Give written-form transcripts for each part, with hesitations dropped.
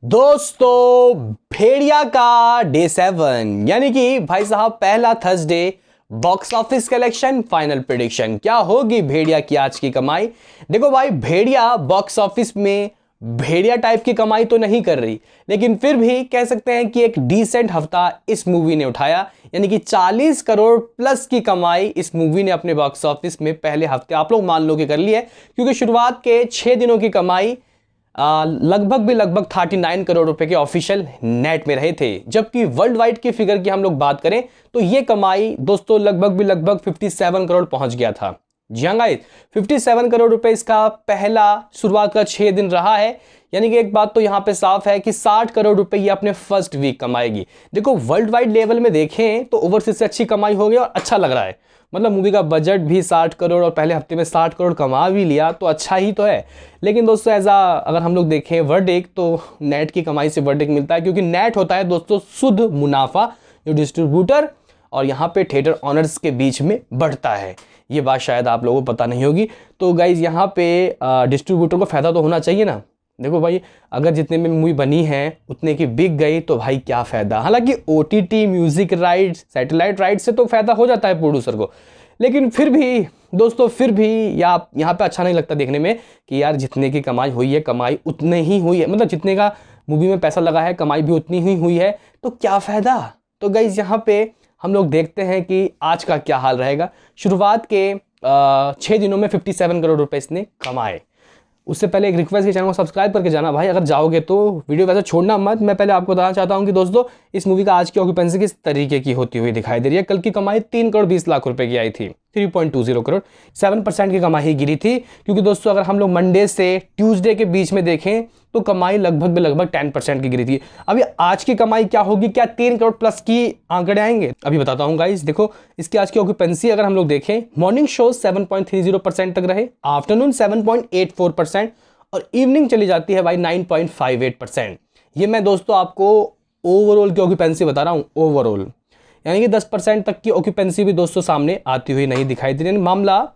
दोस्तों भेड़िया का डे 7 यानी कि भाई साहब पहला Thursday box office collection final prediction क्या होगी भेड़िया की आज की कमाई। देखो भाई भेड़िया बॉक्स ऑफिस में भेड़िया टाइप की कमाई तो नहीं कर रही, लेकिन फिर भी कह सकते हैं कि एक डिसेंट हफ्ता इस मूवी ने उठाया, यानी कि 40 करोड़ प्लस की कमाई इस मूवी ने अपने बॉक्स ऑफिस में पहले हफ्ते आप लोग मान लो कि कर ली है, क्योंकि शुरुआत के 6 दिनों की कमाई लगभग 39 करोड़ रुपए के ऑफिशियल नेट में रहे थे। जबकि वर्ल्ड वाइड की फिगर की हम लोग बात करें तो ये कमाई दोस्तों लगभग 57 करोड़ पहुंच गया था। जी हाँ गाइस, 57 करोड़ रुपए इसका पहला शुरुआत का 6 दिन रहा है। यानी कि एक बात तो यहां पे साफ है कि 60 करोड़ रुपए ये अपने फर्स्ट वीक कमाएगी। देखो वर्ल्ड वाइड लेवल में देखें तो ओवरसीज से अच्छी कमाई हो गई और अच्छा लग रहा है। मतलब मूवी का बजट भी 60 करोड़ और पहले हफ्ते में 60 करोड़ कमा भी लिया तो अच्छा ही तो है। लेकिन दोस्तों अगर हम लोग देखें वर्डिक्ट तो नेट की कमाई से वर्डिक्ट मिलता है, क्योंकि नेट होता है दोस्तों शुद्ध मुनाफा जो डिस्ट्रीब्यूटर और यहाँ पे थिएटर ऑनर्स के बीच में बढ़ता है। ये बात शायद आप लोगों को पता नहीं होगी। तो गाइज यहाँ पे डिस्ट्रीब्यूटर को फायदा तो होना चाहिए ना। देखो भाई अगर जितने में मूवी बनी है उतने की बिक गई तो भाई क्या फायदा। हालांकि OTT music rights satellite rights से तो फायदा हो जाता है प्रोड्यूसर को, लेकिन फिर भी दोस्तों यहाँ पे अच्छा नहीं लगता देखने में कि यार जितने की कमाई हुई है कमाई उतने ही हुई है, मतलब जितने का मूवी में पैसा लगा है कमाई भी उतनी ही हुई है तो क्या फायदा। तो गाइज यहाँ पे हम लोग देखते हैं कि आज का क्या हाल रहेगा। शुरुआत के 6 दिनों में 57 करोड़ रुपए इसने कमाए। उससे पहले एक रिक्वेस्ट है, चैनल को सब्सक्राइब करके जाना भाई अगर जाओगे तो, वीडियो वैसे छोड़ना मत। मैं पहले आपको बताना चाहता हूं कि दोस्तों इस मूवी का आज की ऑक्यूपेंसी किस तरीके की होती हुई दिखाई दे रही है। कल की कमाई 3 करोड़ 20 लाख रुपए की आई थी, 3.20 करोड़, 7% की कमाई गिरी थी। क्योंकि दोस्तों अगर हम लोग मंडे से ट्यूसडे के बीच में देखें तो कमाई लगभग 10% की गिरी थी। अभी आज की कमाई क्या होगी, क्या 3 करोड़ प्लस की आंकड़े आएंगे, अभी बताता हूं गाइस। देखो इसकी आज की ऑक्यूपेंसी अगर हम लोग देखें, मॉर्निंग शो 7.30% तक रहे, आफ्टरनून 7.84% और इवनिंग चली जाती है भाई 9.58%। ये मैं दोस्तों आपको ओवरऑल की ऑक्यूपेंसी बता रहा हूं, ओवरऑल यानी कि 10% तक की ऑक्यूपेंसी भी दोस्तों सामने आती हुई नहीं दिखाई दे रही। मामला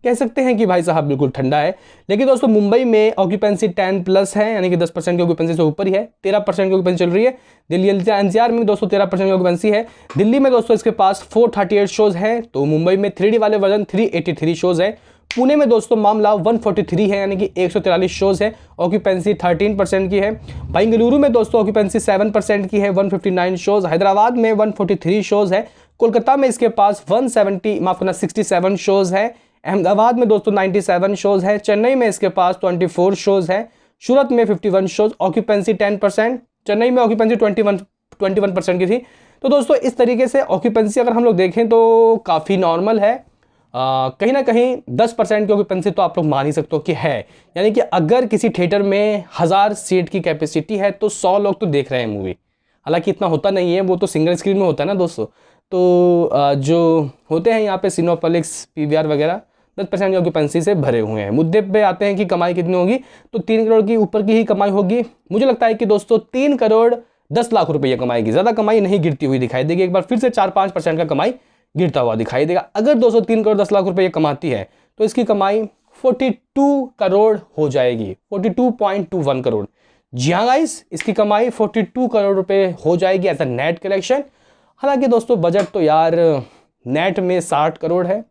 कह सकते हैं कि भाई साहब बिल्कुल ठंडा है। लेकिन दोस्तों मुंबई में ऑक्यूपेंसी 10 प्लस है, यानी कि 10% की ऑक्यूपेंसी से ऊपर ही है, 13% की ऑक्यूपेंसी चल रही है। दिल्ली एनसीआर में दोस्तों 13% की ऑक्यूपेंसी है। दिल्ली में दोस्तों इसके पास 438 शोज हैं, तो मुंबई में 3D वाले वर्जन 383 शोज है। पुणे में दोस्तों मामला 143 है, यानी कि 143 शोज है, ऑक्यूपेंसी 13% की है। बेंगलुरु में दोस्तों ऑक्यूपेंसी 7% की है, 159 शोज। हैदराबाद में 143 शोज है। कोलकाता में इसके पास 67 शोज है। अहमदाबाद में दोस्तों 97 शोज है। चेन्नई में इसके पास 24 शोज है। सूरत में 51 शोज, ऑक्यूपेंसी 10%। चेन्नई में ऑक्यूपेंसी 21% की थी। तो दोस्तों इस तरीके से ऑक्यूपेंसी अगर हम लोग देखें तो काफ़ी नॉर्मल है। कहीं ना कहीं 10% की ऑक्यूपेंसी तो आप लोग मान ही सकते हो कि है। यानी कि अगर किसी थिएटर में 1000 सीट की कैपेसिटी है तो 100 लोग तो देख रहे हैं मूवी। हालांकि इतना होता नहीं है, वो तो सिंगल स्क्रीन में होता है ना दोस्तों। तो जो होते हैं यहाँ पे सिनेप्लेक्स पीवीआर वगैरह 10% की ऑक्यूपेंसी से भरे हुए हैं। मुद्दे पे आते हैं कि कमाई कितनी होगी, तो 3 करोड़ की ऊपर की ही कमाई होगी। मुझे लगता है कि दोस्तों 3 करोड़ 10 लाख रुपये कमाएगी, ज़्यादा कमाई नहीं गिरती हुई दिखाई देगी। एक बार फिर से 4-5% का कमाई गिरता हुआ दिखाई देगा। अगर दोस्तों 3 करोड़ 10 लाख रुपये कमाती है तो इसकी कमाई 42 करोड़ हो जाएगी, 42.21 करोड़। जी हाँ गाइस, इसकी कमाई 42 करोड़ रुपए हो जाएगी एज अ नेट कलेक्शन। हालांकि दोस्तों बजट तो यार नेट में 60 करोड़ है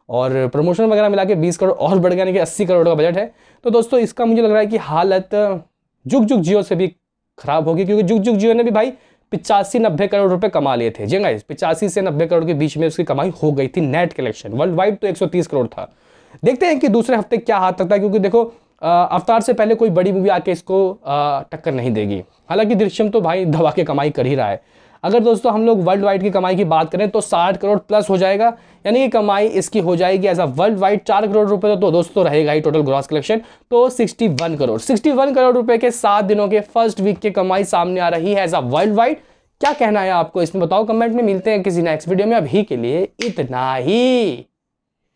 और प्रमोशन वगैरह मिला के 20 करोड़ और बढ़ गया, यानी कि 80 करोड़ का बजट है। तो दोस्तों इसका मुझे लग रहा है कि हालत जुग जुग जियो से भी खराब होगी, क्योंकि जुग जुग जियो ने भी भाई 85-90 करोड़ रुपए कमा लिए थे। जी गाइस, 85 से 90 करोड़ के बीच में उसकी कमाई हो गई थी नेट कलेक्शन। वर्ल्ड वाइड तो 130 करोड़ था। देखते हैं कि दूसरे हफ्ते क्या हाथ तकता है, क्योंकि देखो अवतार से पहले कोई बड़ी मूवी आके इसको टक्कर नहीं देगी। हालांकि दृश्यम तो भाई दबा के कमाई कर ही रहा है। अगर दोस्तों हम लोग वर्ल्ड वाइड की कमाई की बात करें तो 60 करोड़ प्लस हो जाएगा, यानी कि कमाई इसकी हो जाएगी as a world wide 4 crore रुपए तो दोस्तों रहेगा ही टोटल ग्रॉस कलेक्शन। तो 61 करोड़ रुपए के 7 दिनों के फर्स्ट वीक की कमाई सामने आ रही है एज अ वर्ल्ड वाइड। क्या कहना है आपको इसमें बताओ कमेंट में। मिलते हैं किसी नेक्स्ट वीडियो में, अभी के लिए इतना ही।